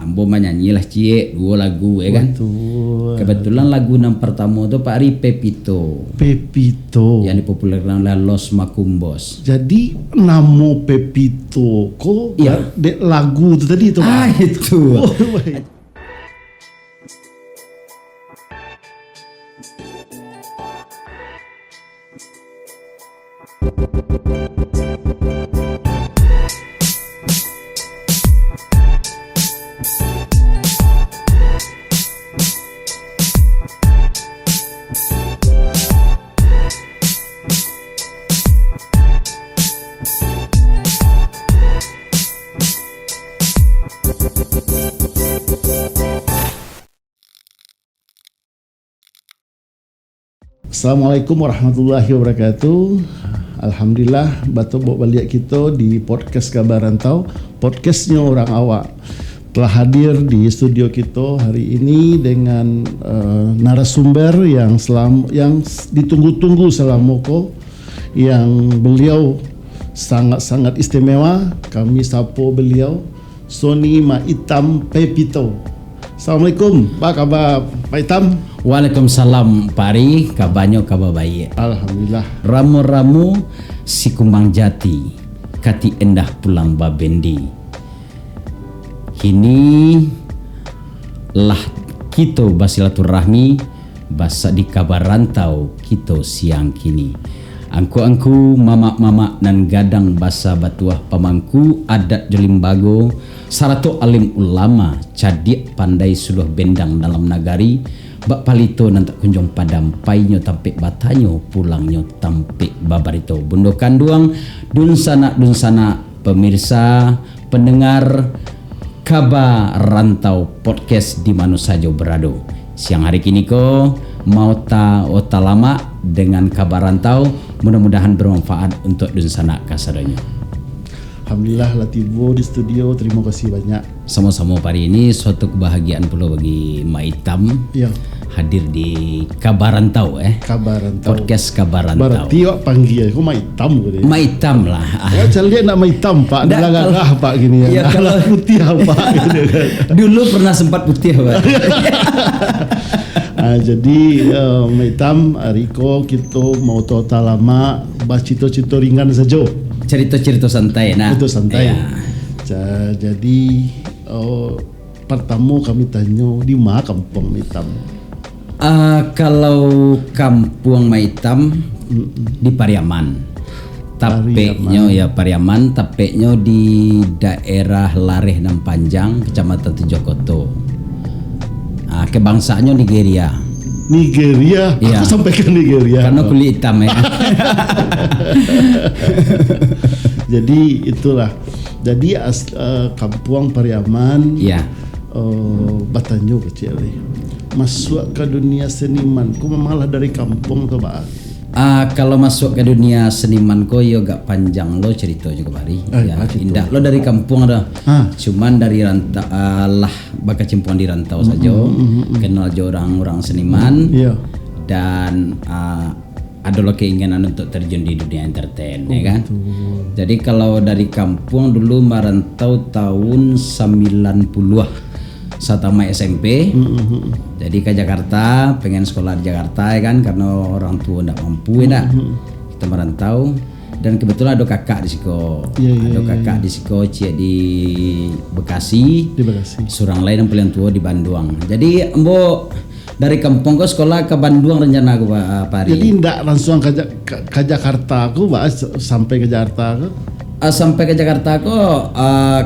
Ambo menyanyilah cie 2 lagu ya kan. Betul. Kebetulan lagu yang pertama itu Pak Ari Pepito. Pepito. Yang dipopulerkan oleh Los Macumbos. Jadi nama Pepito kok Iya. Lagu itu tadi itu Pak. Itu. Oh, baik. Assalamualaikum warahmatullahi wabarakatuh. Alhamdulillah batu bawa balik kita di podcast Kabar Rantau, podcastnya orang awak. Telah hadir di studio kita hari ini dengan narasumber yang ditunggu-tunggu selama yang beliau sangat-sangat istimewa. Kami sapa beliau Sony Maitam Pepito. Assalamualaikum, Pak, kabar Pak Itam? Waalaikumsalam Pak Ari, kabarnya kabar baik. Alhamdulillah. Ramu-ramu si kumbang jati, kati endah pulang babendi. Kini lah kita basilaturahmi basa di Kabar Rantau kita siang kini. Angku-angku mamak-mamak nan gadang basa batuah pamangku adat Jolimbago sarato alim ulama cadik pandai suluh bendang dalam nagari bak palito nan tak kunjung padam painyo tampik batanyo pulangnya tampik babarito bundo kanduang dun sana pemirsa pendengar Kabar Rantau podcast di mana saja berado. Siang hari kini ko mau ota lama dengan Kabar Rantau, mudah-mudahan bermanfaat untuk dun sana kasadanya. Alhamdulillah Latibo di studio, terima kasih banyak. Sama-sama hari ini suatu kebahagiaan pula bagi Maitam Ya, hadir di Kabar Rantau Kabar Rantau. podcast Kabar Rantau. Berarti wak panggil aku Maitam gitu. Maitam lah. Ya, cari nak Maitam Pak, Nggak, ada garah Pak gini ya. Ya, kalau- putih apa gitu kan. Dulu pernah sempat putih Pak. Jadi Maitam Riko kita mau total lama bahas cito-cito ringan saja. Cerita-cerita santai nah. Itu santai. Ya. Jadi pertama kami tanya di mana kampung Maitam? Kalau kampung Maitam di Pariaman. Tapeknya ya Pariaman, tapeknya di daerah Lareh dan Panjang, Kecamatan Tujokoto. Kebangsaannya Nigeria. Nigeria, Iya. aku sampai ke Nigeria. Karena kulit hitam ya. Jadi itulah. Jadi kampung Pariaman, Iya. Batanyo kecil masuk ke dunia seniman. Ku malah dari kampung tuh Pak. Kalau masuk ke dunia seniman ko yo gak panjang lo cerita juga Bari. Ya, indah lo dari kampung ada. Cuman dari rantau lah bakal cimpuan di rantau saja. Kenal aja orang-orang seniman. Iya. Dan ada lo keinginan untuk terjun di dunia entertain ya kan. Jadi kalau dari kampung dulu merantau tahun 90-ah. Saat tamat SMP, jadi ke Jakarta, pengen sekolah di Jakarta ya kan, karena orang tua tidak mampu ya kita merantau. Dan kebetulan ada kakak di Siko, ada kakak di Siko, cie di Bekasi, surang lain yang paling tua di Bandung. Jadi embo dari kampung ke sekolah ke Bandung rencana aku Pak Ari. Jadi tidak langsung ke Jakarta aku Pak, sampai ke Jakarta aku. Sampai ke Jakarta kok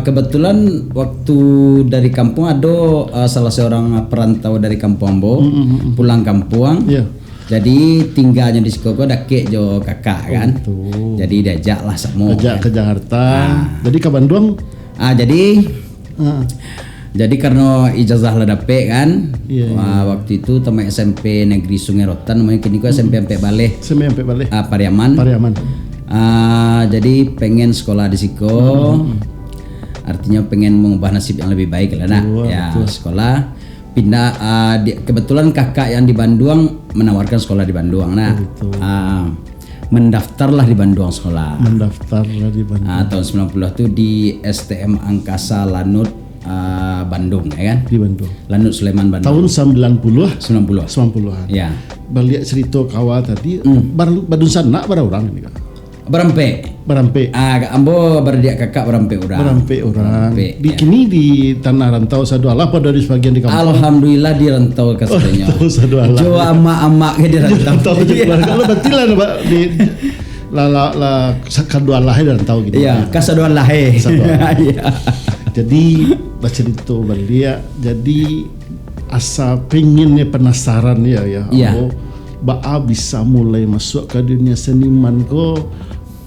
kebetulan waktu dari kampung ada salah seorang perantau dari kampung Ambo pulang kampung. Iya. Jadi tinggalnya di Siko dakek jo kakak kan. Jadi diajak lah semua. Ajak ke Jakarta. Jadi ke Bandung. Jadi karena ijazah lah dapet kan. Iya. Waktu itu teman SMP Negeri Sungai Rotan, namanya kini gua SMP Sampai Baleh. Sampai balik. Pariaman. Jadi pengen sekolah di Siko, artinya pengen mengubah nasib yang lebih baik lah nak. Sekolah pindah. Kebetulan kakak yang di Bandung menawarkan sekolah di Bandung, nah mendaftarlah di Bandung sekolah. Mendaftarlah di Bandung. Tahun 90 itu di STM Angkasa Lanut Bandung ya kan. Di Bandung. Lanut Sleman Bandung. Tahun 90 90. 90-an. Ya. Balik cerita kawa tadi, badun sana bara orang ini kan. Barampe. Ambo berdiak kakak berampe orang. Barampe orang. Di ya. kini di tanah rantau Saduala apa dari sebagian di kampung? Alhamdulillah di rantau ke sana. Rantau Saduala. Jo ama-ama ke di rantau. Kalau betul lah di la Saduala di rantau gitu. Iya, ka Saduala. Iya. Jadi baca itu balik. Jadi asa pengennya penasaran ya. Iya. Ba'a bisa mulai masuk ke dunia seniman ko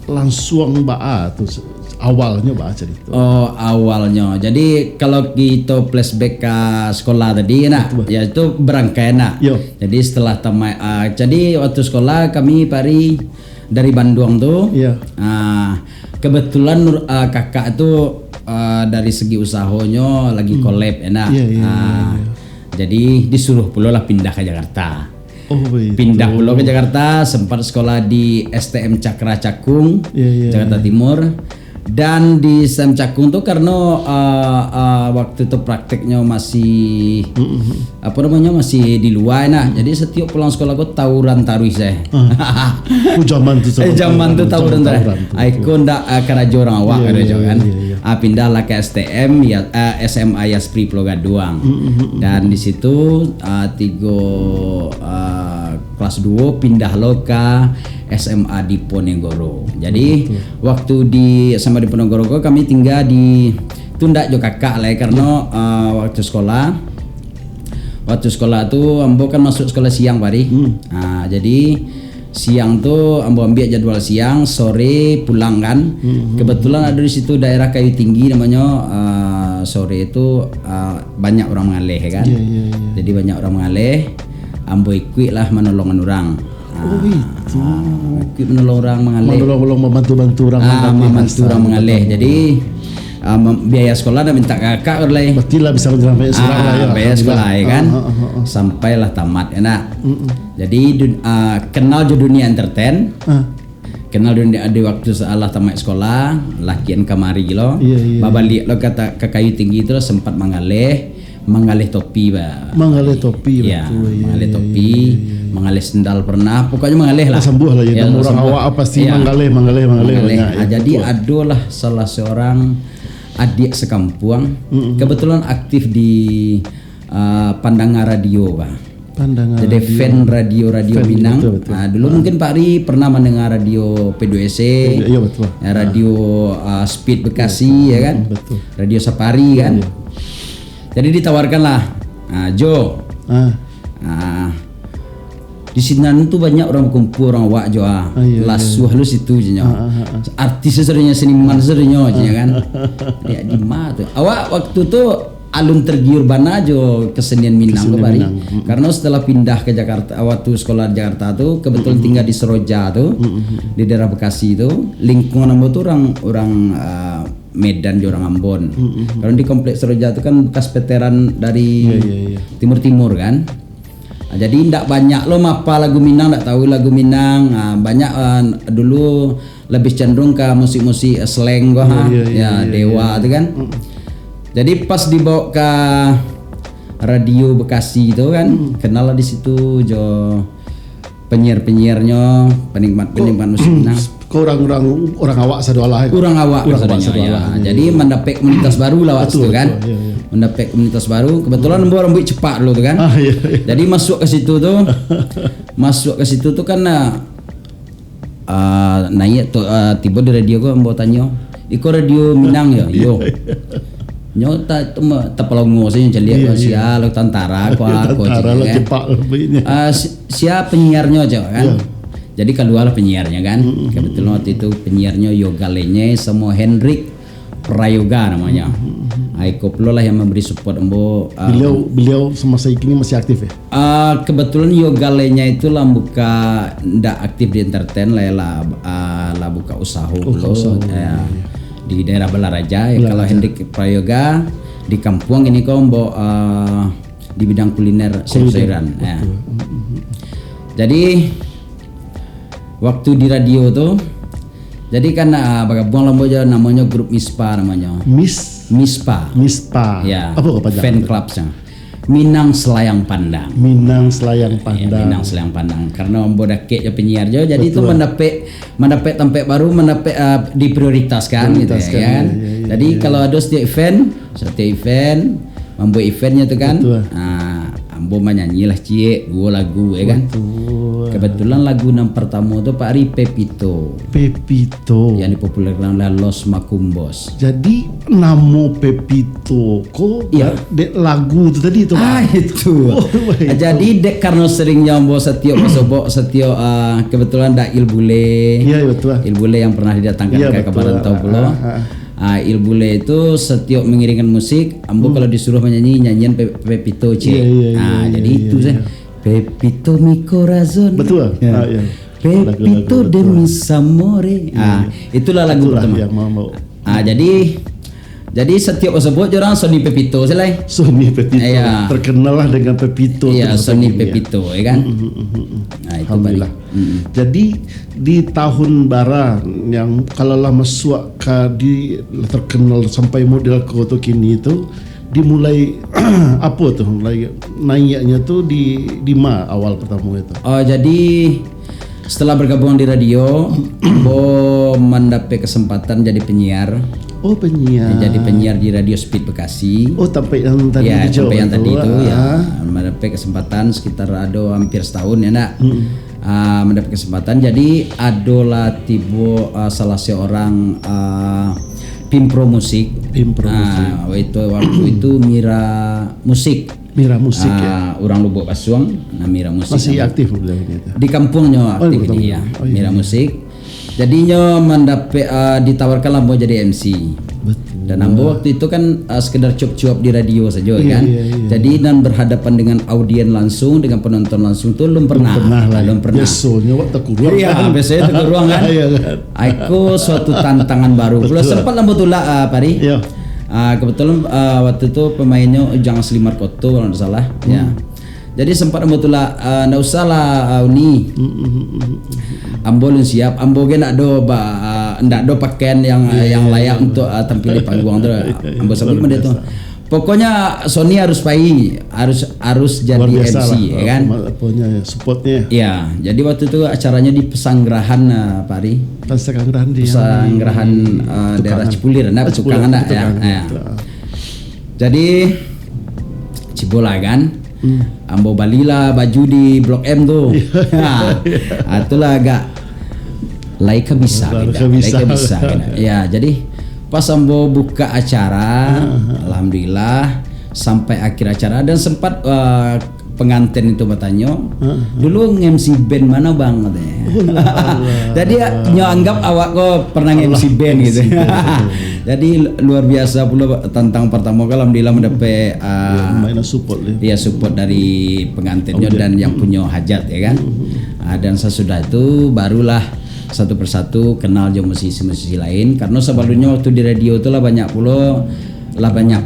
langsung Ba'a tuh awalnya Ba'a cerita. Oh awalnya. Jadi kalau kita flashback ke sekolah tadi nak, ya itu berangkai nak. Yo. Jadi setelah tamat, jadi waktu sekolah kami dari Bandung tuh. Iya. Kebetulan kakak itu dari segi usahanya lagi collab enak. Iya. Jadi disuruh pula lah pindah ke Jakarta. Oh, Pindah pula ke Jakarta, sempat sekolah di STM Cakra Cakung, Jakarta Timur. Dan di STM Cakung tuh karena waktu itu prakteknya masih masih di luar nah. Jadi setiap pulang sekolah gue tawuran taruh saya. Zaman tuh tawuran taruh. Aku ndak karajo orang awak karajo kan. Pindah lah ke STM ya SMA Yaspri Pulau Gaduang. Dan di situ kelas 2 pindah lo ke SMA di Ponegoro. Jadi waktu di SMA di Ponegoro kami tinggal di Tunda jo kakak lah karena waktu sekolah tuh ambo kan masuk sekolah siang pari. Jadi siang tuh ambo ambil jadwal siang, sore pulang kan. Kebetulan ada di situ daerah Kayu Tinggi namanya. Sore itu banyak orang mengalih kan. Jadi banyak orang mengalih. Ambo ikut lah menolongan orang. Itu. Ikut menolong orang mengalih. Membantu orang. Membantu orang mengalih. Jadi biaya sekolah dah minta kakak lah. Berarti lah bisa menjelang sekolah lah ya. Biaya sekolah ya kan. Sampailah tamat enak. Jadi kenal jo dunia entertain. Kenal dunia di waktu salah tamat sekolah, lakian kamari lo. Babalik lo kata ke Kayu Tinggi itu sempat mengalih topi mengalih topi ya, mengalih topi, mengalih sendal pernah, pokoknya mengalih lah. Sembuh lah ya, orang awak pasti mengalih. Jadi adalah salah seorang adik sekampung, kebetulan aktif di Pandangan Radio jadi fan radio Minang. Betul. Dulu mungkin Pak Ri pernah mendengar radio P2SC, iya betul. Radio Speed Bekasi ya kan, betul. Radio Sapari kan. Jadi ditawarkanlah, Jo. Di sini tuh banyak orang kumpul orang wak Jo. Lasuh lu situ je. Artis seringnya seniman seringnya je kan. Ya di mana tuh? Awak waktu tuh alun tergiur bana Jo kesenian Minang kembali. Karena setelah pindah ke Jakarta, waktu sekolah di Jakarta tuh kebetulan tinggal di Seroja tuh, di daerah Bekasi tuh, lingkungan ambo tuh orang Medan di orang Ambon. Karena di kompleks Seroja itu kan bekas veteran dari timur kan. Jadi ndak banyak lo apa lagu Minang, ndak tahu lagu Minang. Banyak dulu lebih cenderung ke musik-musik slang Dewa itu kan. Jadi pas dibawa ke radio Bekasi itu kan, kenal di situ Jo penyiarnya, penikmat musik Minang. Orang awak Saduala. Orang awak Saduala. Jadi mendapat komunitas baru lah waktu itu kan. Mendapat komunitas baru. Kebetulan orang buat cepat dulu tuh kan. Jadi masuk ke situ tuh kan naik tuh tiba di radio gua mau tanya, "Iko radio Minang ya?" Yo. Nyota itu tapalongo saya lihat siapa tentara aku siapa penyiarnya aja kan. Jadi kedua lah penyiarnya kan. Kebetulan waktu itu penyiarnya Yoga Lenye sama Hendrik Prayoga namanya. Aiko pula lah yang memberi support embo. Beliau semasa ini masih aktif ya? Kebetulan Yoga Lenye itu lah buka ndak aktif di entertain lah buka usaha dulu. Di daerah Balaraja. Kalau Hendrik Prayoga di kampung ini kok embo di bidang kuliner sayur-sayuran. Jadi waktu di radio tuh, jadi kan bagabung lambo namanya grup Mispa namanya. MISPA. Ya, Apa kepanjangan? fan clubnya. Minang Selayang Pandang. Minang Selayang Ya, Pandang. Minang Selayang Pandang. Karena bodake ya penyiar jo, jadi itu Betul. mendapat tempat baru, diprioritaskan gitu Prioritaskan, ya kan. ya. Jadi kalau ada setiap event, membuat eventnya tuh kan. Betul. Nah, ambo menyanyilah cie 2 lagu ya kan. Kebetulan lagu yang pertama itu Pak Ari Pepito Pepito. yang dipopulerkan oleh Los Macumbos. Jadi nama Pepito kok Iya. dek lagu itu tadi itu Pak? Itu. Oh, itu. Jadi dek karena sering nyombo setiap masobok setiap kebetulan dak Ilbule. Iya betul. Ilbule yang pernah didatangkan Iya, ke betul. Kabarantau Pulau. Ilbule itu setiap mengiringkan musik, ambo kalau disuruh menyanyi nyanyian Pepito C. Iya, Jadi iya, itu iya. saya Pepito mi corazon. Betul. Ya. Iya. Pepito Lagu-lagu de betul. mi amore. Itulah lagu Itulah pertama. yang mau. Jadi setiap sebut orang Sony Pepito selai. Sony Pepito. Iya. Terkenal lah dengan Pepito. Iya, terus Sony begini, ya. Pepito ya kan. Nah, itu Alhamdulillah. Jadi di tahun bara yang kalau lah masuk ke di terkenal sampai model koto kini itu dimulai apa tuh mulai naiknya tuh di awal pertama itu. Oh, jadi setelah bergabung di radio, Bo mendapat kesempatan jadi penyiar. Oh penyiar. Jadi penyiar di Radio Speed Bekasi. Oh sampai yang tadi Ya, di Jawa sampai yang tadi itu ya Ah. mendapat kesempatan sekitar ada hampir setahun ya nak. Mendapat kesempatan jadi adola tibo salah seorang pimpro musik. Pimpro musik. Waktu itu Mira Musik. Mira musik ya. Orang Lubuk Basuang, nah Mira Musik. Masih aktif beliau ini. Di kampungnya Oh, aktif di ini ya, kampung. Oh, iya. Mira Musik. Jadinya mendapat ditawarkan lah mau jadi MC. Betul. Dan ambo waktu itu kan sekedar cuap-cuap di radio saja Iya, kan. iya, iya. Jadi dan berhadapan dengan audien langsung, dengan penonton langsung tuh belum pernah. Belum pernah. Biasanya waktu kurang. Iya, biasanya itu ke ruang kan. Iya kan. Aku suatu tantangan baru. Kalau sempat lah betul lah Pari. Iya. Kebetulan waktu itu pemainnya Ujang Slimar Koto kalau tidak salah. Ya. Jadi sempat betul lah, nggak usah lah Uni. Ambo lu siap. Ambo ge nak do ndak do pakaian yang layak untuk tampil di panggung tu. Ambo sebut dia tu. Pokoknya Sony harus harus jadi Luar biasa MC lah, ya kan. Apanya ya, supportnya. Ya, jadi waktu itu acaranya di Pesanggerahan Pak Ari. Pesanggerahan di Pesanggerahan daerah Cipulir, nah Petukangan nak ya. Ya. Jadi Cibola kan. Ambo balilah baju di Blok M tuh. Itulah agak Laika bisa Laika bisa. gitu. Ya, jadi pas ambo buka acara, alhamdulillah sampai akhir acara dan sempat pengantin itu bertanya, dulu nge-MC band mana bang katanya. Jadi nyo anggap awak kok pernah nge-MC band gitu. Jadi luar biasa pula tantang pertama kali alhamdulillah mendapat main support ya support dari pengantinnya dan yang punya hajat ya kan. Dan sesudah itu barulah satu persatu kenal jo musisi-musisi lain karena sebelumnya waktu di radio itu lah banyak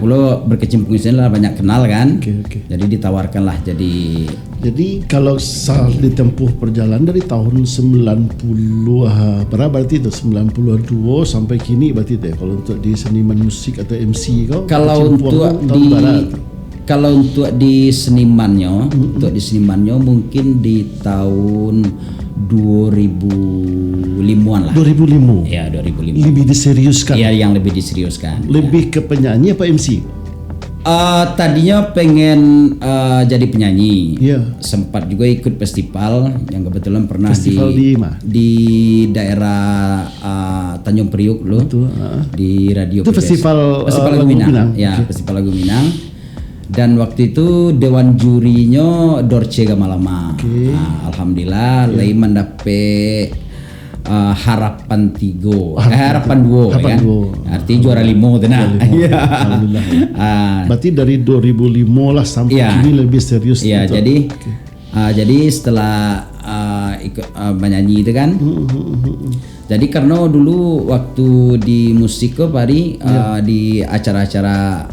pula berkecimpung di sini lah banyak kenal kan. Oke. Jadi ditawarkanlah Jadi kalau ditempuh perjalanan dari tahun 90 berapa berarti itu 92 sampai kini berarti itu ya kalau untuk di seniman musik atau MC kau kalau untuk di senimannya mungkin di tahun 2005-an lah. 2005. Ya, 2005. Lebih diseriuskan. Ya, yang lebih diseriuskan. Lebih ke penyanyi apa MC? Tadinya pengen jadi penyanyi. Iya. Sempat juga ikut festival yang kebetulan pernah Festival di mana? di daerah Tanjung Priuk loh. Betul, Di radio Itu PBS. festival, Lagu Lagu Minang. Minang. Ya, Oke. Festival Lagu Minang. Dan waktu itu dewan jurinya Dorce Gamalama. Oke. Alhamdulillah lain mendapat harapan tigo, harapan duo Harapan kan. duo. Artinya juara limo tenang. Iya. Alhamdulillah. Berarti dari 2005 lah sampai Iya. kini lebih serius. Iya, gitu. jadi setelah ikut menyanyi itu kan. Jadi karena dulu waktu di musik ke Pari di acara-acara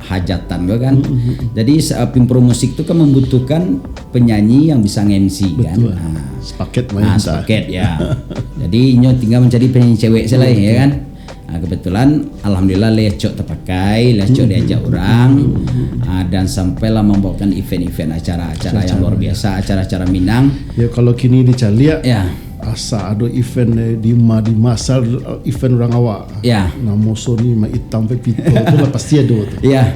hajatan gue kan. Jadi pimpro musik itu kan membutuhkan penyanyi yang bisa nge-MC kan. Betul. Sepaket main. Sepaket ya. Jadi nyo tinggal mencari penyanyi cewek selain ya kan. Kebetulan alhamdulillah lecok terpakai, lecok diajak orang, dan sampailah membawakan event-event acara-acara yang luar biasa, acara-acara Minang. Ya kalau kini di Calia, Ya. asa ada event di Masar, event orang awak. Ya. Namo Sony Ma Hitam Pepito itu lah pasti ada tuh. Ya.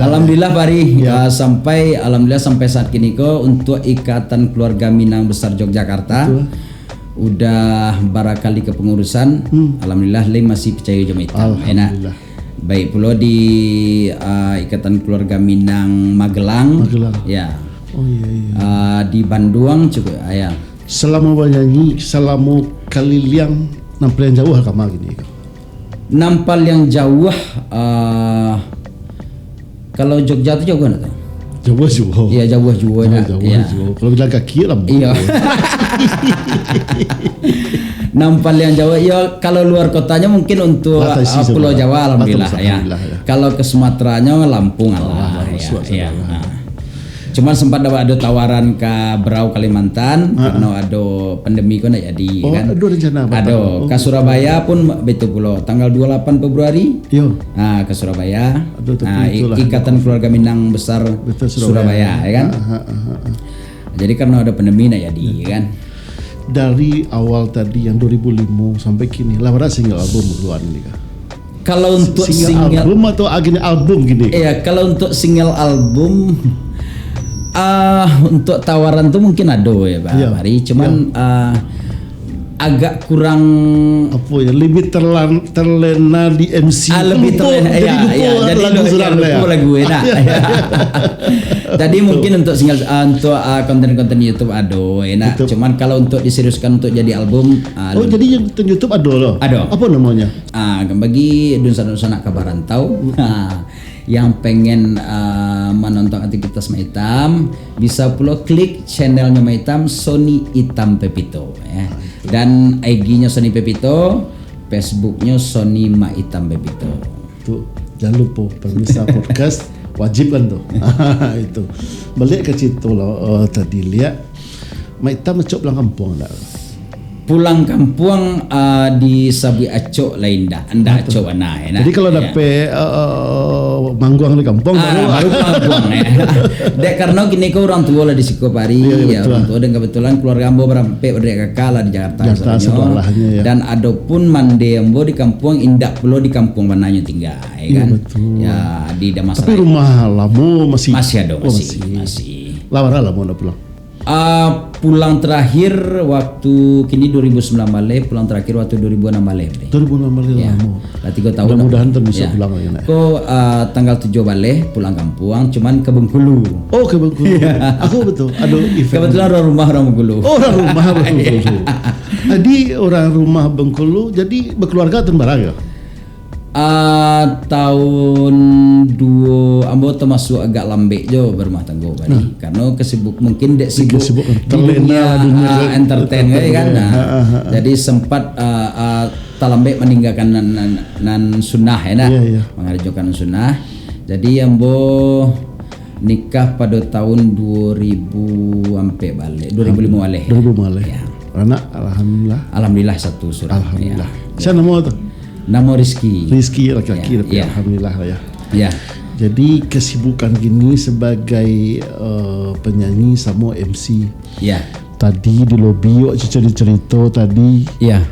Alhamdulillah Pari, sampai saat kini untuk Ikatan Keluarga Minang Besar Yogyakarta. Udah barakali kepengurusan, alhamdulillah masih percaya jama hitam. Enak. Baik pula di Ikatan Keluarga Minang Magelang. Ya. Oh iya. Di Bandung juga ya. Selama bernyanyi, selama kali liang nampil yang jauh kama gini. Nampal yang jauh, kalau Jogja itu jauh kan? Jauh. Iya jauh. Ya. Kalau bilang kaki lah. Iya. Nampal yang Jawa, ya kalau luar kotanya mungkin untuk Pulau Jawa alhamdulillah ya. Kalau ke Sumateranya Lampung ya. Cuman sempat ada tawaran ke Berau Kalimantan karena ada pandemi kan jadi kan. Ada rencana apa? Ada ke Surabaya pun betul pulau tanggal 28 Februari. Yo. Nah, ke Surabaya. Ikatan Keluarga Minang Besar Surabaya ya kan. Jadi karena ada pandemi jadi kan. Dari awal tadi yang 2005 sampai kini, lah berapa single album keluar ini kah? Kalau untuk single album atau album gini? Iya, kalau untuk single album untuk tawaran tuh mungkin ada ya Pak Mari, cuman agak kurang apa ya, lebih terlena di MC. Lebih terlena jadi lagu enak. Jadi mungkin untuk single untuk konten-konten YouTube ada enak. YouTube. Cuman kalau untuk diseriuskan untuk jadi album jadi yang YouTube ada loh. Ada. Apa namanya? Bagi Dunsa-Dunsa Nak Kabarantau yang pengen menonton aktivitas Ma Hitam bisa pula klik channelnya Ma Hitam Sony Hitam Pepito ya. Dan IG-nya Sony Pepito, Facebook-nya Sony Ma Hitam Pepito. Tuh, jangan lupa pemirsa podcast wajib kan tuh. Itu. Balik ke situ loh tadi lihat Ma Hitam cok pulang kampung enggak? Pulang kampung di Sabi Acok lain anda Acok ana ya. Jadi kalau dapet manggung di kampung baru manggung ya. Dek karena kini ko orang tua lah di Sikopari ya, orang tua dan kebetulan keluarga ambo berampe berdek kakak lah di Jakarta sebelahnya ya. Dan adapun mande ambo di kampung indak pulau di kampung mananya tinggal ya kan. Ya di Damas. Tapi rumah lama masih ada masih. Lawara lah mau pulang. Pulang terakhir waktu kini 2009 balik, pulang terakhir waktu 2006 balik. 2006 balik ya. Lama. 3 tahun. Mudah-mudahan bisa pulang lagi. Tanggal 7 balik pulang kampung, cuman ke Bengkulu. Oh ke Bengkulu. Aku betul. Ada event. Kebetulan orang Bengkulu. Orang rumah Bengkulu. Jadi orang rumah Bengkulu jadi berkeluarga atau barang ya? Tahun 2 ambo termasuk agak lambek jo berumah tangga bani karena mungkin dek sibuk di dunia entertain kan. Jadi sempat talambek meninggalkan nan sunnah ya mengerjakan sunnah. Jadi ambo nikah pada tahun 2000 sampai balik 2005 balik. 2005 balik. Ya. Anak alhamdulillah satu surah. Alhamdulillah. Siapa nama tu? Nama Rizky laki-laki tapi alhamdulillah lah ya. Ya. Jadi kesibukan gini sebagai penyanyi sama MC. Ya. Tadi di lobi cerita tadi. Ya.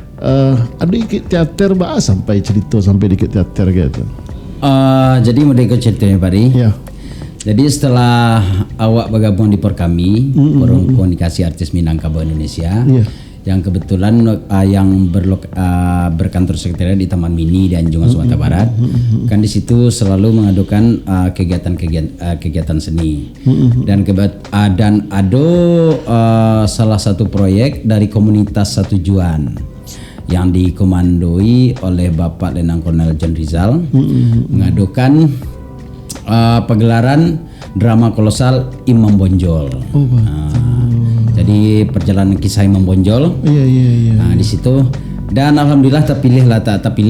Ada ikut teater bahas sampai cerita sampai ikut teater gitu. Jadi mereka ceritanya Pari. Ya. Jadi setelah awak bergabung di Porkami, Forum Komunikasi Artis Minangkabau Indonesia. Ya. Yang kebetulan yang berkantor sekretariat di Taman Mini di Anjungan Sumatera Barat, kan di situ selalu mengadukan kegiatan seni dan ada salah satu proyek dari komunitas Satu Juan yang dikomandoi oleh Bapak Letnan Kolonel John Rizal mengadukan pagelaran drama kolosal Imam Bonjol. Jadi perjalanan kisah Imam Bonjol. Iya. Nah, di situ dan alhamdulillah terpilih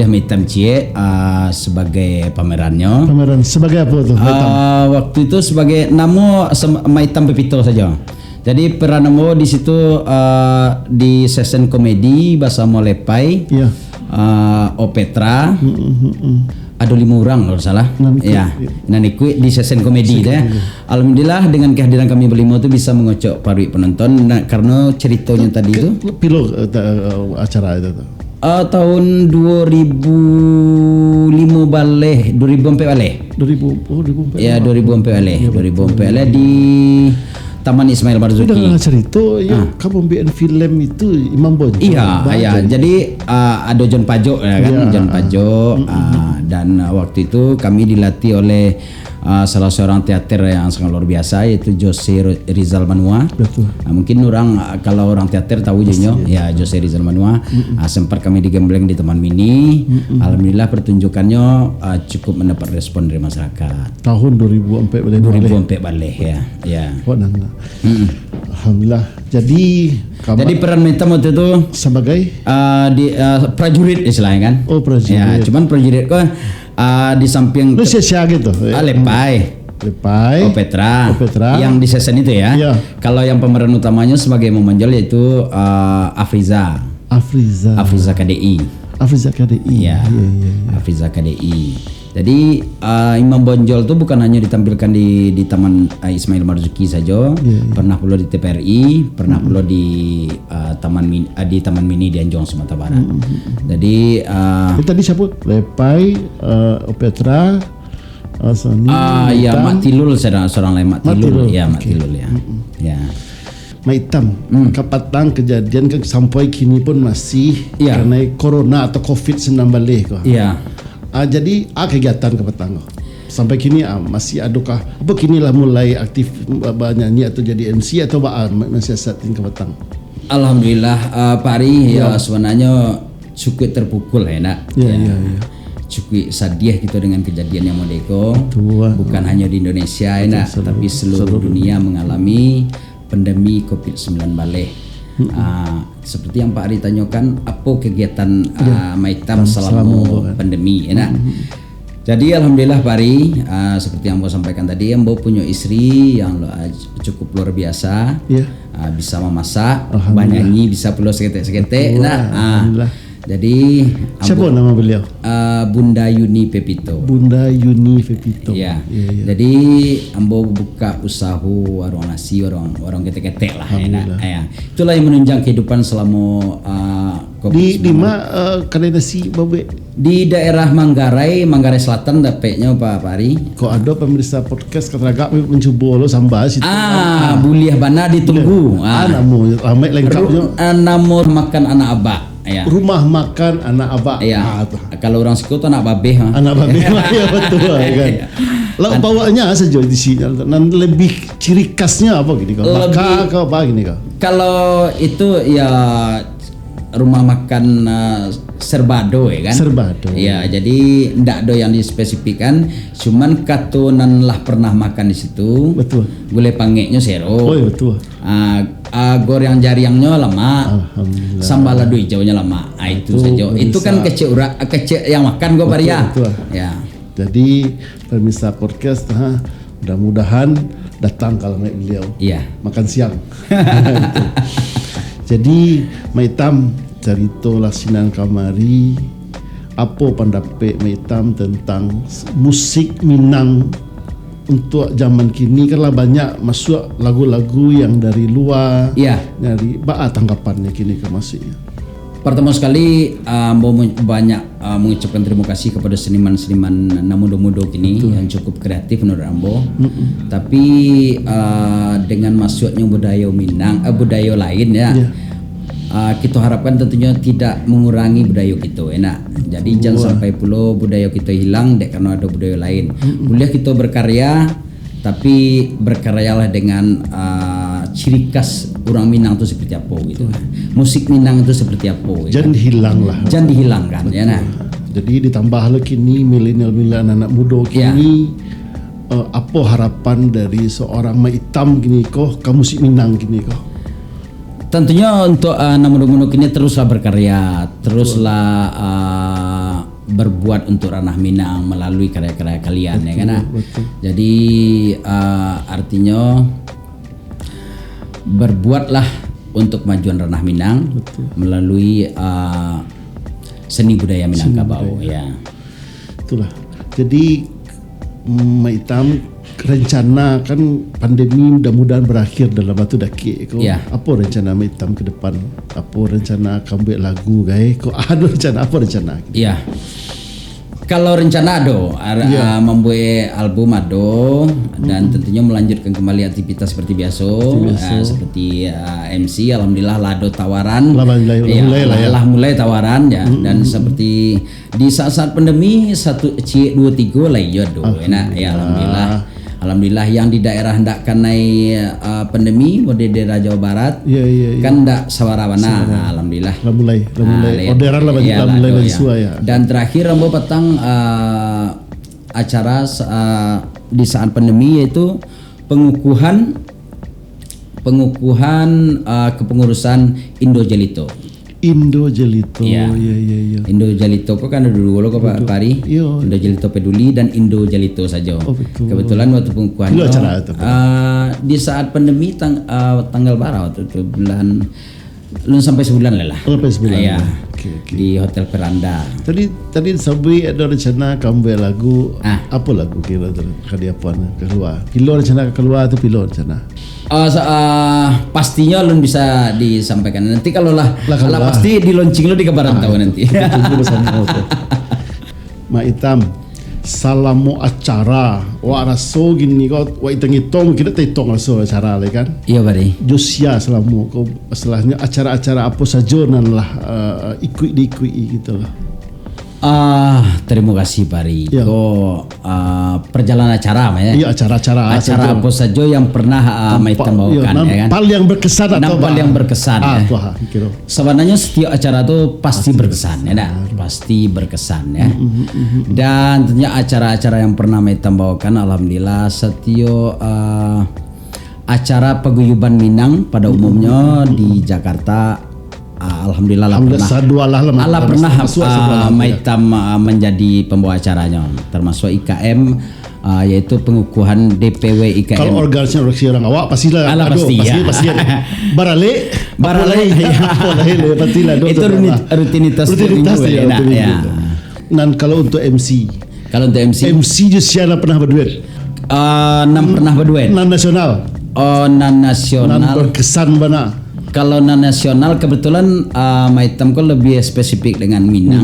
Ma Hitam Cie sebagai pamerannya. Pameran sebagai apa tuh? Waktu itu sebagai nama Ma Hitam Pepito saja. Jadi peran namo di situ di session komedi bahasa Molepai. Iya. Opetra. Ada 5 orang kalau salah. Ya. Nah niku di sesen komedi ya. Alhamdulillah dengan kehadiran kami berlima itu bisa mengocok parui penonton karena ceritanya tadi itu Pilo acara itu tuh. Tahun 2005 balik 2004 balik. 2004. Ya 2004 balik. 2004 balik di Taman Ismail Marzuki. Udah cerita ya kamu bikin film itu Imam Bonjol. Iya, ya. Jadi ada John Pajo ya kan, John Pajo dan waktu itu kami dilatih oleh salah seorang teater yang sangat luar biasa yaitu Jose Rizal Manua. Betul. Mungkin orang kalau orang teater tahu ya Jose Rizal Manua. Sempat kami digembleng di Taman Mini. Alhamdulillah pertunjukannya cukup mendapat respon dari masyarakat. Tahun 2004 balik. 2004 balik ya. Ya. Oh, alhamdulillah. Jadi peran Meta waktu itu sebagai prajurit istilahnya kan. Oh, prajurit. Ya, cuman prajurit kok di samping lu sia gitu. Lepai, Opetra, yang di season itu ya. Iya. Kalau yang pemeran utamanya sebagai memanjol yaitu Afriza KDI. Iya. Afriza KDI. Jadi Imam Bonjol itu bukan hanya ditampilkan di Taman Ismail Marzuki saja, pernah pula di TPRI, pernah pula di Taman Mini di Anjong Sumatera Barat. Jadi tadi siapa? Lepai, Opetra, Sony. Ya Mak Tilul seorang lain Mak Tilul. Ya Mak Tilul ya. Ya. Maitam, kapatang kejadian kan sampai kini pun masih karena corona atau COVID-19 kok. Iya. Jadi kegiatan kapatang sampai kini masih adukah apa kini lah mulai aktif nyanyi atau jadi MC atau masih satin kapatang? Alhamdulillah Pak Ari ya sebenarnya cukup terpukul enak. Iya. Cukup sedih gitu dengan kejadian yang modeko. Bukan hanya di Indonesia enak, tapi seluruh dunia mengalami pandemi COVID-19 balik. Seperti yang Pak Ari tanyakan, apa kegiatan Maitam selama pandemi enak. Jadi alhamdulillah Pak Ari, seperti yang Mbok sampaikan tadi, Mbok punya istri yang cukup luar biasa. Bisa memasak, bernyanyi, bisa pula seketek-seketek. Jadi siapa nama beliau? Bunda Yuni Pepito. Ya. Jadi ambo buka usaha warung nasi, warung ketek-ketek lah enak. Ya. Itulah yang menunjang kehidupan selama di mana kedai nasi babe? Di daerah Manggarai Selatan dapetnya Pak Ari. Kok ada pemirsa podcast keteragak mencoba lo sambal situ. Buliah bana ditunggu. Namun ramai lengkapnya. Namun makan anak abak. Ya. Rumah makan anak abak. Ya. Kalau orang Siko tuh anak babeh. Anak babeh ya betul kan. Lalu bawanya saja di sini. Lebih ciri khasnya apa gini kau? Maka kau apa gini kau? Kalau itu ya rumah makan serbado ya kan? Serbado. Ya, jadi ndak do yang dispesifikan, cuman katunan lah pernah makan di situ. Betul. Gulai pangeknya sero. Oh iya betul. Goreng jariangnya lama. Sambal ladu hijaunya lama. Itu saja. Itu kan kecil yang makan gue Paria. Betul. Ya. Jadi pemirsa podcast mudah-mudahan datang kalau beliau. Iya. Makan siang. Jadi Maitam cerita lasinan kamari apa pendapat Maitam tentang musik Minang untuk zaman kini kan lah banyak masuk lagu-lagu yang dari luar. Iya. Dari tanggapannya kini ke maksudnya. Pertama sekali banyak mengucapkan terima kasih kepada seniman-seniman muda-muda kini yang cukup kreatif menurut Ambo. Tapi dengan masuknya budaya Minang, budaya lain ya. Kita harapkan tentunya tidak mengurangi budaya kita enak. Jadi jangan sampai pula budaya kita hilang karena ada budaya lain. Boleh kita berkarya, tapi berkaryalah dengan ciri khas orang Minang itu seperti apa gitu. Musik Minang itu seperti apa gitu. Jangan hilang lah. Jangan dihilangkan ya nah. Jadi ditambah lagi kini milenial anak muda kini apa harapan dari seorang Maitam gini kamu musik Minang gini Tentunya untuk muda-muda kini teruslah berkarya, teruslah berbuat untuk ranah Minang melalui karya-karya kalian ya kan. Jadi artinya berbuatlah untuk kemajuan ranah Minang melalui seni budaya Minangkabau ya. Itulah. Jadi Maitam rencana kan pandemi mudah-mudahan berakhir dalam waktu dekat. Ya. Apa rencana Maitam ke depan? Apa rencana kau buat lagu guys? Kau ada rencana apa rencana? Iya. Kalau rencana membuat album dan tentunya melanjutkan kembali aktivitas seperti biasa. Seperti MC, alhamdulillah lado tawaran. Mulai tawaran ya. Dan seperti di saat-saat pandemi 1 C 2 3 lah enak ya alhamdulillah. Alhamdulillah yang di daerah hendak kanai pandemi di daerah Jawa Barat kan ndak sawarawana. Alhamdulillah. Mulai orderan lah bagi mulai bagi ya. Dan terakhir Rambo petang acara di saat pandemi yaitu pengukuhan kepengurusan Indo Jelito. Ya. Indo Jelito kok kan ada dulu kok Pak Pari. Indo Jelito Peduli dan Indo Jelito saja. Kebetulan waktu pengukuhan di saat pandemi tanggal berapa waktu itu bulan sampai sebulan lah. Sampai sebulan. Ya. Di Hotel Peranda. Tadi Sabri ada rencana kamu buat lagu. Apa lagu kira kali apa keluar? Pilo rencana keluar atau pilo rencana? Pastinya lu bisa disampaikan nanti kalau pasti di launching lu di kabaran tahu nanti. Mak Itam salamu acara wa raso gini kau wa itong kita hitong raso acara le kan. Iya Bari. Josia salamu kau setelahnya acara-acara apa saja nan lah ikut gitu lah. Terima kasih Pari. Perjalanan acara ya. Iya acara apa saja yang pernah Maitam bawakan ya kan. Nampal yang berkesan atau nampal yang berkesan ya. Sebenarnya setiap acara itu pasti berkesan ya, pasti berkesan ya. Dan tentunya acara-acara yang pernah Maitam bawakan alhamdulillah setiap acara paguyuban Minang pada umumnya di Jakarta. Alhamdulillah Allah pernah Maitam menjadi pembawa acaranya termasuk IKM yaitu pengukuhan DPW IKM. Kalau organisasi orang awak pastilah pasti barale pastilah itu rutinitas ya. Dan kalau untuk MC juga siapa pernah berduet? Pernah berduet. Nan nasional. Nan nasional. Nan berkesan mana? Kalau nasional kebetulan Maitam kok lebih spesifik dengan Minang.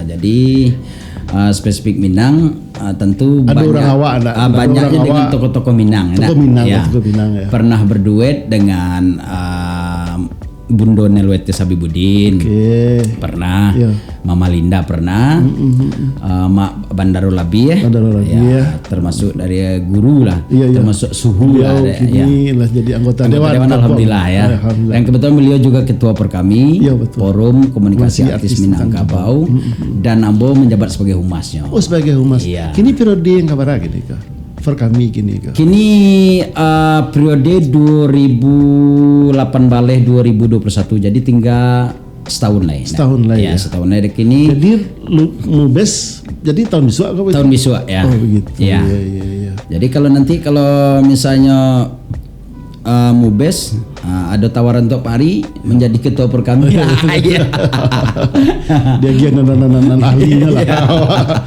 Jadi spesifik Minang tentu ada banyaknya dengan tokoh-tokoh Minang. Tokoh Minang ya. Pernah berduet dengan Bundo Nelwete Sabibudin, pernah, Mama Linda pernah, Mak Bandaro Labi ya, termasuk dari guru lah, termasuk suhu lah, jadi anggota dewan alhamdulillah ya. Dan kebetulan beliau juga ketua Perkami, Forum Komunikasi Artis Minangkabau, dan Ambo menjabat sebagai humasnya. Oh sebagai humas. Kini periode yang kabar gini kah? Kami kini periode 2008 baleh 2021 jadi tinggal setahun lah ya. Setahun lah kini. Jadi Mubes jadi tahun bisu ya. Oh begitu. Ya. Jadi kalau misalnya Mubes ada tawaran untuk Pari menjadi ketua Perkami. Dia nan ahlinya lah.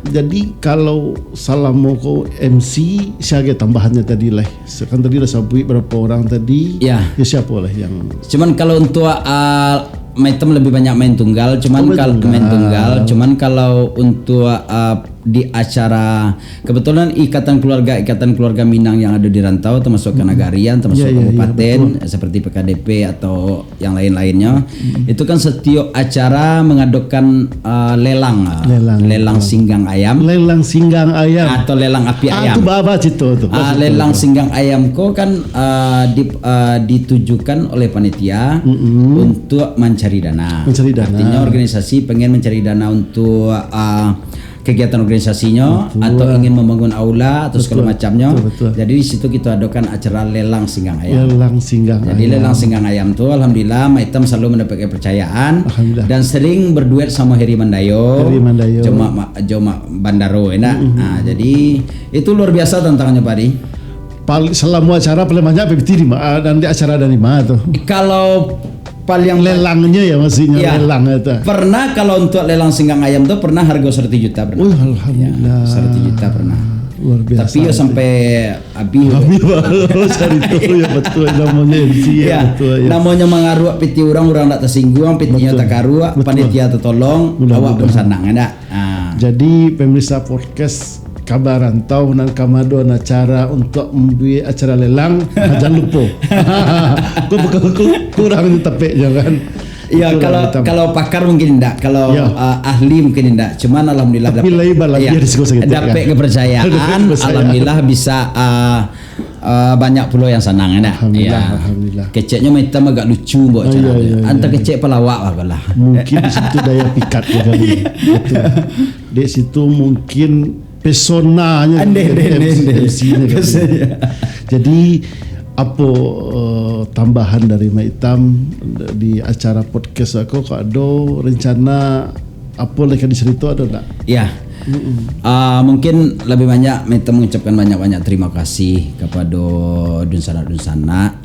Jadi kalau Salamoko MC siapa tambahannya tadi lah. Kan tadi dah sabui berapa orang tadi. Ya siapa lah yang. Cuman kalau untuk Maitam lebih banyak main tunggal. Cuman kalau untuk di acara kebetulan ikatan keluarga Minang yang ada di rantau termasuk Kanagarian termasuk kabupaten seperti PKDP atau yang lain-lainnya itu kan setiap acara mengadakan lelang singgang ayam atau lelang api ayam. Lelang singgang ayam kok kan ditujukan oleh panitia untuk mencari dana. Artinya organisasi pengen mencari dana untuk kegiatan organisasinya atau ingin membangun aula atau segala macamnya. Jadi di situ kita adakan acara lelang singgang ayam. Lelang singgang ayam tuh alhamdulillah Maitam selalu mendapat kepercayaan dan sering berduet sama Heri Mandayo. Joma Bandaro enak. Jadi itu luar biasa tantangannya Pak Adi. Selama acara paling banyak PPT dan di acara dari mana tuh? Kalau paling lelangnya ya maksudnya ya, lelang itu. Pernah kalau untuk lelang singgang ayam tuh pernah harga 1 juta pernah. Alhamdulillah. Ya, 1 juta pernah. Luar biasa. Tapi ya sampai habis. Ya betul namanya MC ya, betul ya. Namanya mengaruh piti orang tak tersinggung, pitinya tak karuak, panitia tertolong, awak pun senang ada. Jadi pemirsa podcast Kabar Rantau nan kamado na cara untuk membuat acara lelang jangan lupa. Kurang tapi jangan. Ya kalau pakar mungkin tidak, kalau ahli mungkin tidak. Cuman alhamdulillah dapat kepercayaan. Alhamdulillah bisa banyak pulau yang senang ada. Alhamdulillah. Keceknya macam agak lucu buat cara. Anta kecek pelawak lah. Mungkin di situ daya pikat ya kali. Betul. Di situ mungkin pesonanya MC-nya. Jadi apa tambahan dari Mak Itam di acara podcast aku kok ada rencana apa lagi dicerita ada tak? Ya. Mungkin lebih banyak Mak Itam mengucapkan banyak-banyak terima kasih kepada dunsana-dunsana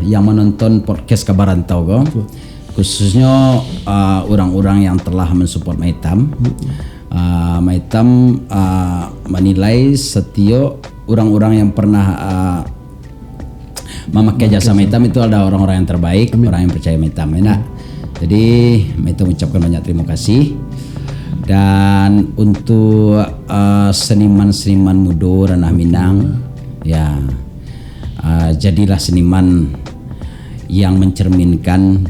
yang menonton podcast Kabar Rantau kok. Khususnya orang-orang yang telah mensupport Mak Itam. Mak Itam menilai setia orang-orang yang pernah memakai jasa Mak Itam itu ada orang-orang yang terbaik, orang yang percaya Mak Itam. Jadi Mak Itam mengucapkan banyak terima kasih. Dan untuk seniman-seniman muda Ranah Minang, ya jadilah seniman yang mencerminkan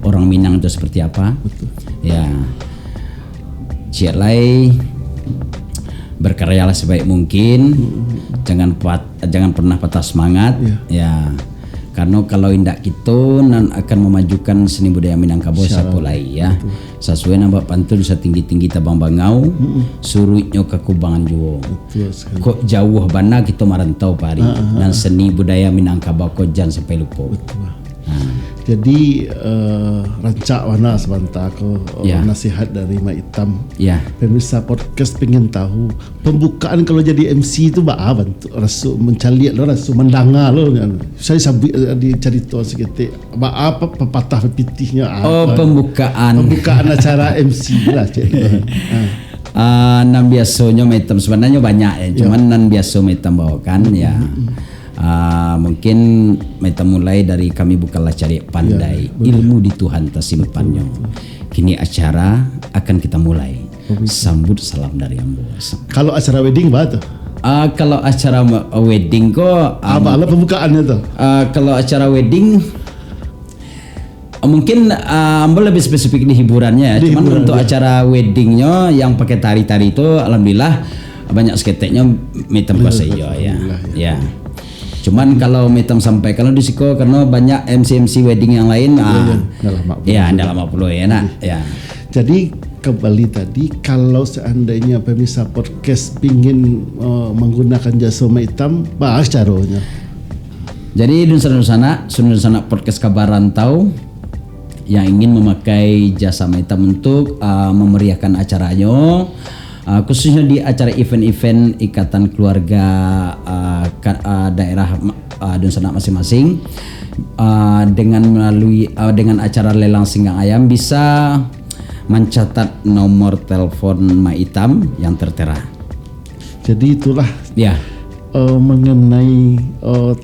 orang Minang itu seperti apa. Ya. Cialai berkaryalah sebaik mungkin, jangan pernah patah semangat, ya. Karena kalau indak kita nan akan memajukan seni budaya Minangkabau sapulai ya. Sesuai nambah pantun bisa tinggi-tinggi tabang bangau, surutnya ke kubangan juo. Kok jauh bana kita marantau pari, dan seni budaya Minangkabau kok jangan sampai lupa. Jadi rancak warna sebentar aku nasihat dari Mak Itam. Pemirsa podcast pengen tahu pembukaan kalau jadi MC itu apa bentuk rasu mencaliak lo, rasu mendengar lo. Saya sabit di cerita sedikit. Apa pepatah pepitihnya apa? Pembukaan acara MC lah cik. Nan biasanya Mak Itam sebenarnya banyak ya. Cuman nan biasa Mak Itam bawakan ya. Mungkin kita mulai dari kami bukanlah cari pandai, ilmu di Tuhan tersimpannya. Kini acara akan kita mulai. Sambut salam dari Ambo. Kalau acara wedding apa tuh? Kalau acara wedding kok apa pembukaannya tuh? Kalau acara wedding mungkin Ambo lebih spesifik di hiburannya ya. Cuman untuk acara weddingnya yang pakai tari-tari itu alhamdulillah banyak sketeknya Mitam kuasai ya. Cuman kalau Mitam sampai kalau di Siko karena banyak MC wedding yang lain dalam 50 ya nak ya. Jadi kembali tadi kalau seandainya pemirsa podcast pingin menggunakan jasa Mak Itam, bahas caranya. Jadi dunsana podcast Kabar Rantau yang ingin memakai jasa Mak Itam untuk memeriahkan acaranya, khususnya di acara event-event ikatan keluarga daerah dunsana masing-masing, dengan acara lelang singgang ayam bisa mencatat nomor telepon Mak Itam yang tertera. Jadi itulah ya mengenai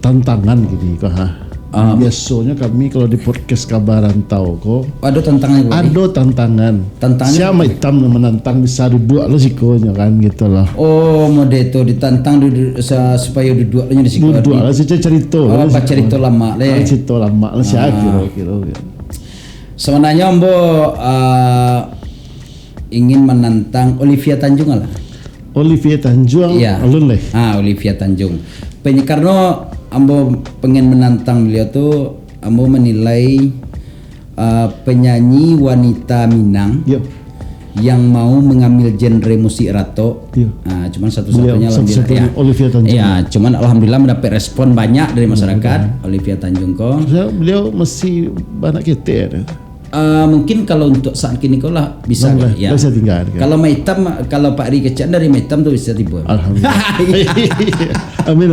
tantangan gini kok. Biasanya kami kalau di podcast Kabar Rantau kok ada tantangan. Ada tantangan. Siapa Mak Itam yang menantang bisa duduk lo sikonya kan gitu loh. Oh mode itu ditantang supaya duduknya di siko. Duduk lah sih cerita. Apa cerita lama le? Cerita lama lah sih kira-kira. Sebenarnya Ambo ingin menantang Olivia Tanjung lah. Olivia Tanjung, ya. Olivia Tanjung. Karena Ambo pengen menantang beliau tuh, Ambo menilai penyanyi wanita Minang yang mau mengambil genre musik rato. Cuman satu-satunya Olivia Tanjung. Ya, cuman alhamdulillah mendapat respon banyak dari masyarakat. Olivia Tanjung kok. Beliau masih banyak kita. Mungkin kalau untuk saat kini kau lah bisa ya. Bisa tinggal. Kalau Maitam, kalau Pak Ri kecil dari Maitam tuh bisa tiba. Alhamdulillah. Amin.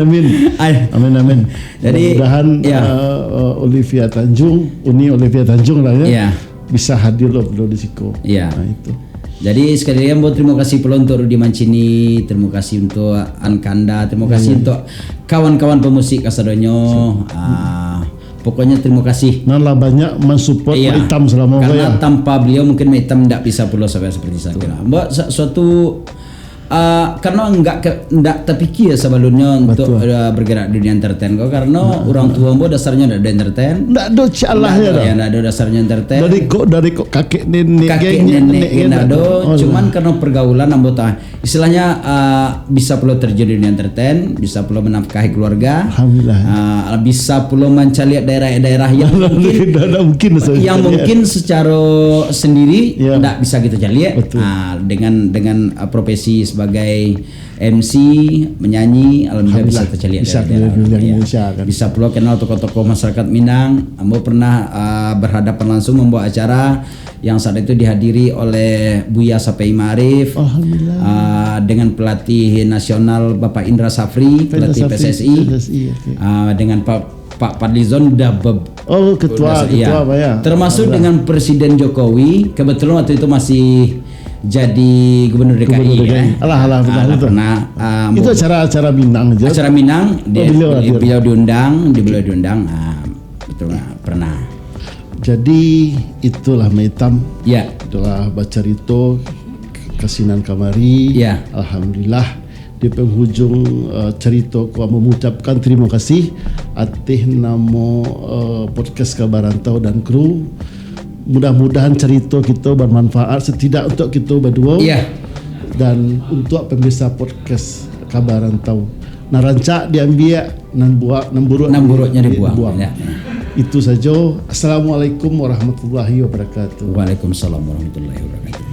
Jadi mudah-mudahan Olivia Tanjung lah ya. Bisa hadir loh di Siko. Iya. Nah itu. Jadi sekali lagi terima kasih pula untuk Rudi Mancini, terima kasih untuk Ankanda, terima kasih untuk kawan-kawan pemusik Kasadonyo. Pokoknya terima kasih. Nah banyak mensupport Maitam selama karena tanpa beliau mungkin Maitam tidak bisa pula sampai seperti saya kira. Mbak suatu karena enggak terpikir sebelumnya untuk bergerak di dunia entertain kau karena orang tua mbak dasarnya enggak ada entertain. Enggak ada Allah ya. Enggak ada dasarnya entertain. Dari kakek nenek enggak ada. Cuman karena pergaulan anggota istilahnya bisa pula terjun di dunia entertain, bisa pula menafkahi keluarga. Alhamdulillah. Bisa pula mencari daerah-daerah yang mungkin secara sendiri enggak bisa kita cari. Dengan profesi sebagai MC menyanyi alhamdulillah bisa tercelihat bisa pula kenal tokoh-tokoh masyarakat Minang. Ambo pernah berhadapan langsung membawa acara yang saat itu dihadiri oleh Buya Sapai Ma'arif dengan pelatih nasional Bapak Indra Safri, pelatih PSSI. Dengan Pak Padlizon ketua ya. Termasuk dengan Presiden Jokowi, kebetulan waktu itu masih jadi Gubernur DKI. Pernah itu acara Minang aja. Acara Minang beliau diundang, itu pernah. Jadi itulah Maitam. Ya. Itulah Bacarito kasinan kamari. Ya. Alhamdulillah di penghujung cerita ku mengucapkan terima kasih atas nama podcast Kabarantau dan kru. Mudah-mudahan cerita kita bermanfaat setidak untuk kita berdua dan untuk pemirsa podcast Kabarantau. Narancak diambil nan buruknya dibuang. Ya. Itu saja. Assalamualaikum warahmatullahi wabarakatuh. Waalaikumsalam warahmatullahi wabarakatuh.